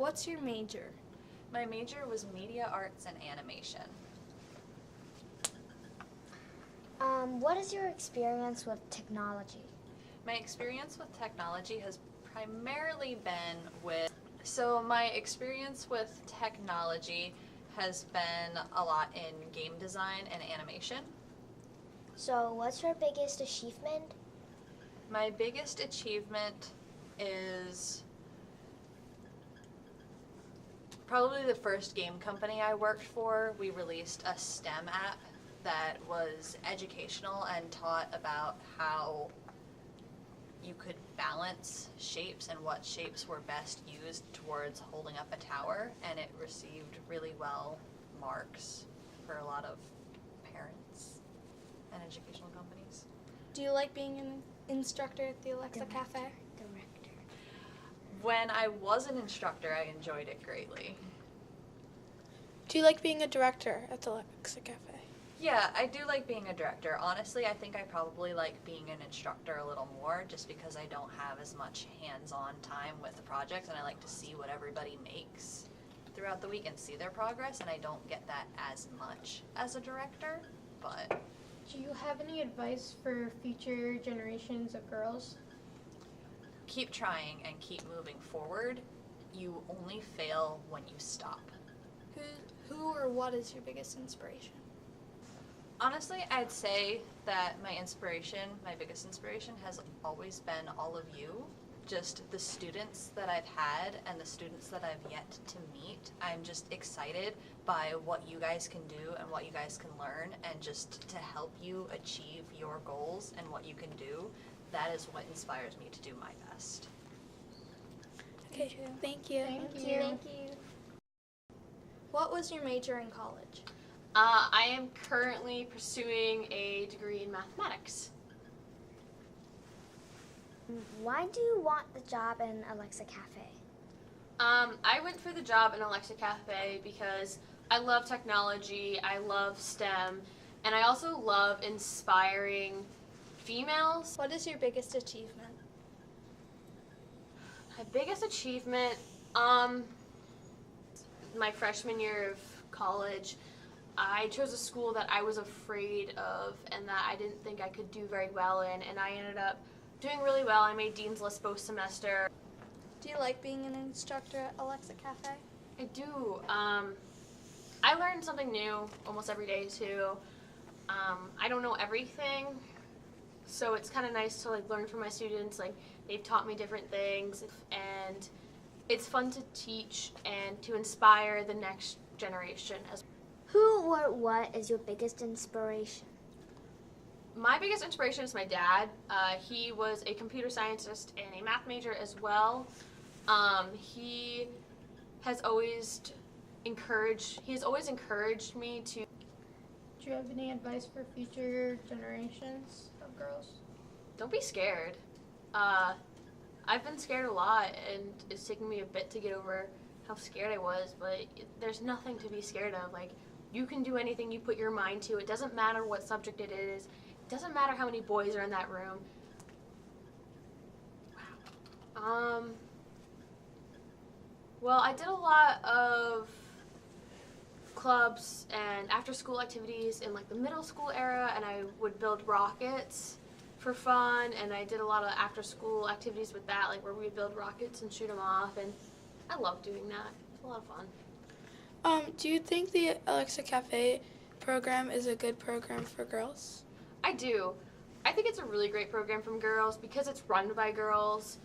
What's your major? My major was media arts and animation. What is your experience with technology? My experience with technology has primarily been so my experience with technology has been a lot in game design and animation. So what's your biggest achievement? My biggest achievement is probably the first game company I worked for. We released a STEM app that was educational and taught about how you could balance shapes and what shapes were best used towards holding up a tower, and it received really well marks for a lot of parents and educational companies. Do you like being an instructor at the Alexa Cafe? Director. When I was an instructor, I enjoyed it greatly. Do you like being a director at the Alexa Cafe? Yeah, I do like being a director. Honestly, I think I probably like being an instructor a little more just because I don't have as much hands-on time with the projects, and I like to see what everybody makes throughout the week and see their progress, and I don't get that as much as a director, but... Do you have any advice for future generations of girls? Keep trying and keep moving forward. You only fail when you stop. Who or what is your biggest inspiration? Honestly, I'd say that my biggest inspiration has always been all of you. Just the students that I've had and the students that I've yet to meet. I'm just excited by what you guys can do and what you guys can learn, and just to help you achieve your goals and what you can do. That is what inspires me to do my best. Okay, thank you. Thank you. Thank you. What was your major in college? I am currently pursuing a degree in mathematics. Why do you want the job in Alexa Cafe? I went for the job in Alexa Cafe because I love technology, I love STEM, and I also love inspiring females. What is your biggest achievement? My biggest achievement, my freshman year of college, I chose a school that I was afraid of and that I didn't think I could do very well in, and I ended up doing really well. I made Dean's List both semester. Do you like being an instructor at Alexa Cafe? I do. I learn something new almost every day too. I don't know everything, so it's kind of nice to learn from my students. They've taught me different things, and it's fun to teach and to inspire the next generation as well. Who or what is your biggest inspiration? My biggest inspiration is my dad. He was a computer scientist and a math major as well. He has always encouraged me to. Do you have any advice for future generations of girls? Don't be scared. I've been scared a lot, and it's taken me a bit to get over how scared I was, but there's nothing to be scared of. You can do anything you put your mind to. It doesn't matter what subject it is. It doesn't matter how many boys are in that room. Wow. Well, I did a lot of clubs and after-school activities in the middle school era, and I would build rockets for fun, and I did a lot of after-school activities with that, where we would build rockets and shoot them off, and I love doing that. It's a lot of fun. Do you think the Alexa Cafe program is a good program for girls? I do. I think it's a really great program for girls because it's run by girls,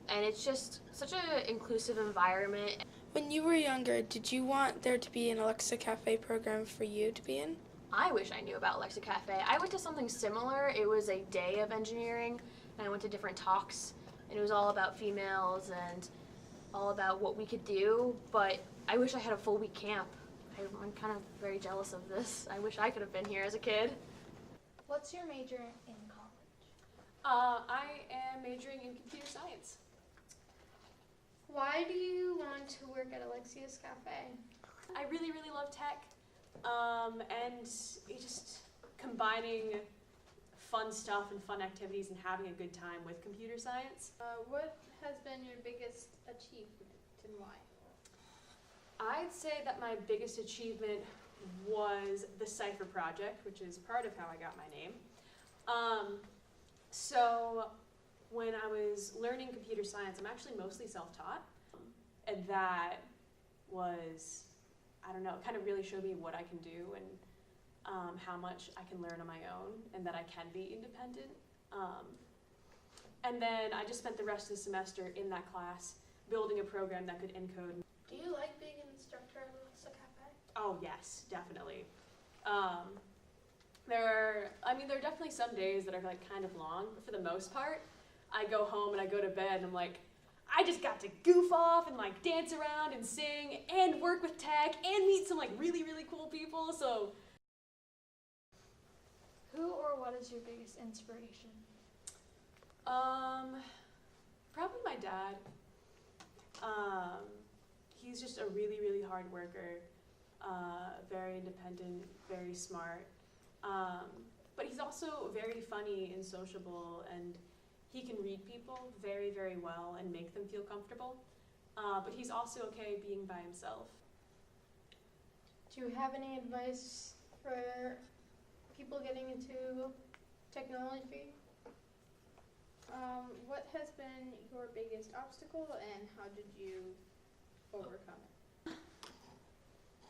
and it's just such an inclusive environment. When you were younger, did you want there to be an Alexa Cafe program for you to be in? I wish I knew about Alexa Cafe. I went to something similar. It was a day of engineering, and I went to different talks, and it was all about females and all about what we could do, but I wish I had a full week camp. I'm kind of very jealous of this. I wish I could have been here as a kid. What's your major in college? I am majoring in computer science. Why do you want to work at Alexia's Cafe? I really, really love tech, and just combining fun stuff and fun activities and having a good time with computer science. What has been your biggest achievement and why? I'd say that my biggest achievement was the Cipher project, which is part of how I got my name. So when I was learning computer science, I'm actually mostly self-taught, and that was, I don't know, it kind of really showed me what I can do and how much I can learn on my own and that I can be independent. And then I just spent the rest of the semester in that class building a program that could encode. Do you like being an instructor at Alexa Cafe? Oh yes, definitely. There are definitely some days that are like kind of long, but for the most part, I go home and I go to bed and I'm like, I just got to goof off and like dance around and sing and work with tech and meet some like really, really cool people. So Who or what is your biggest inspiration? probably my dad. He's just a really, really hard worker, very independent, very smart. But he's also very funny and sociable, and he can read people very, very well and make them feel comfortable. But he's also okay being by himself. Do you have any advice for people getting into technology? What has been your biggest obstacle and how did you overcome it?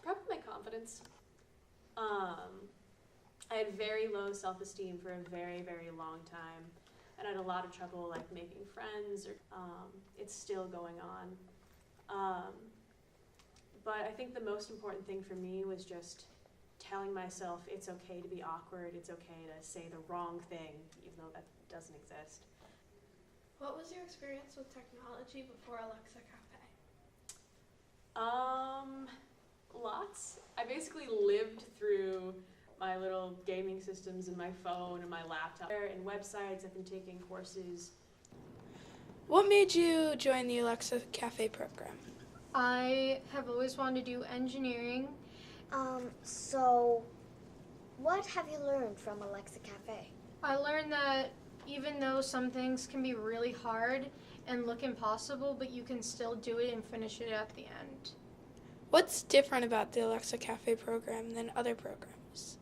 Probably my confidence. I had very low self-esteem for a very, very long time, and I had a lot of trouble like making friends. It's still going on. But I think the most important thing for me was just telling myself it's okay to be awkward, it's okay to say the wrong thing, even though that doesn't exist. What was your experience with technology before Alexa Cafe? Lots. I basically lived through my little gaming systems and my phone and my laptop and websites. I've been taking courses. What made you join the Alexa Cafe program? I have always wanted to do engineering. So what have you learned from Alexa Cafe? I learned that even though some things can be really hard and look impossible, but you can still do it and finish it at the end. What's different about the Alexa Cafe program than other programs?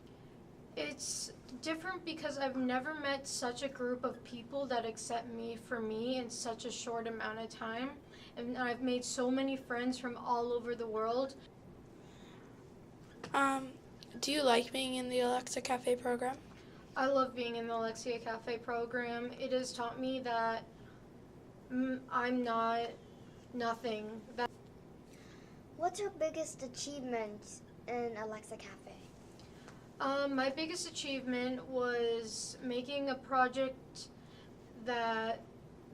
It's different because I've never met such a group of people that accept me for me in such a short amount of time. And I've made so many friends from all over the world. Do you like being in the Alexa Cafe program? I love being in the Alexa Cafe program. It has taught me that I'm not nothing. What's your biggest achievement in Alexa Cafe? My biggest achievement was making a project that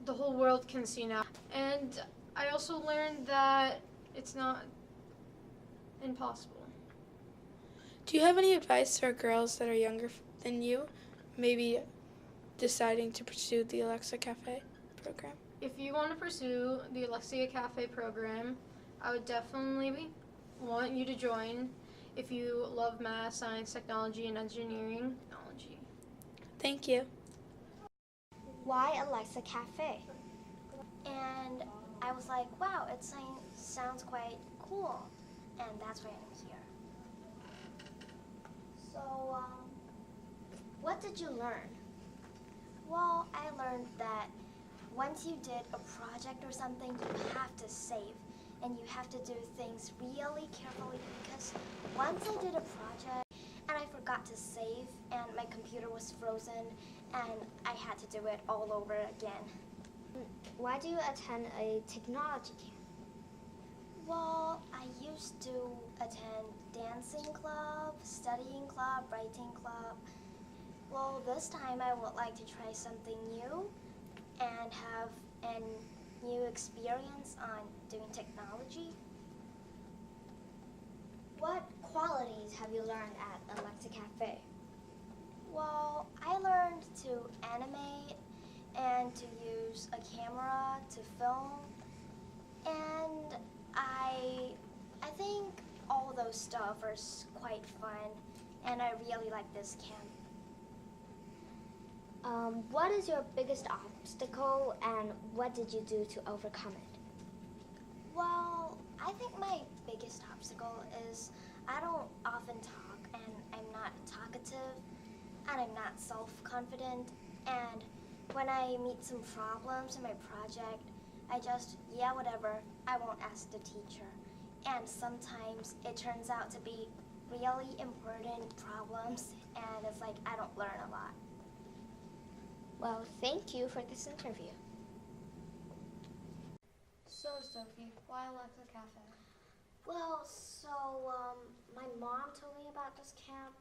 the whole world can see now. And I also learned that it's not impossible. Do you have any advice for girls that are younger than you, maybe deciding to pursue the Alexa Cafe program? If you want to pursue the Alexa Cafe program, I would definitely want you to join if you love math, science, technology, and engineering. Thank you. Why Alexa Cafe? And I was like, wow, it sounds quite cool, and that's why I'm here. So, what did you learn? Well, I learned that once you did a project or something, you have to save, and you have to do things really carefully, because once I did a project and I forgot to save and my computer was frozen and I had to do it all over again. Why do you attend a technology camp? Well, I used to attend dancing club, studying club, writing club. Well, this time I would like to try something new and have a new experience on doing technology. What qualities have you learned at Alexa Cafe? Well, I learned to animate and to use a camera to film, and I think all those stuff are quite fun, and I really like this camp. What is your biggest obstacle, and what did you do to overcome it? Well, I think my biggest obstacle is I don't often talk, and I'm not talkative, and I'm not self-confident, and when I meet some problems in my project, I just, yeah, whatever, I won't ask the teacher. And sometimes it turns out to be really important problems, and it's like I don't learn a lot. Well, thank you for this interview. So, Sophie, why Alexa Cafe? Well, so my mom told me about this camp,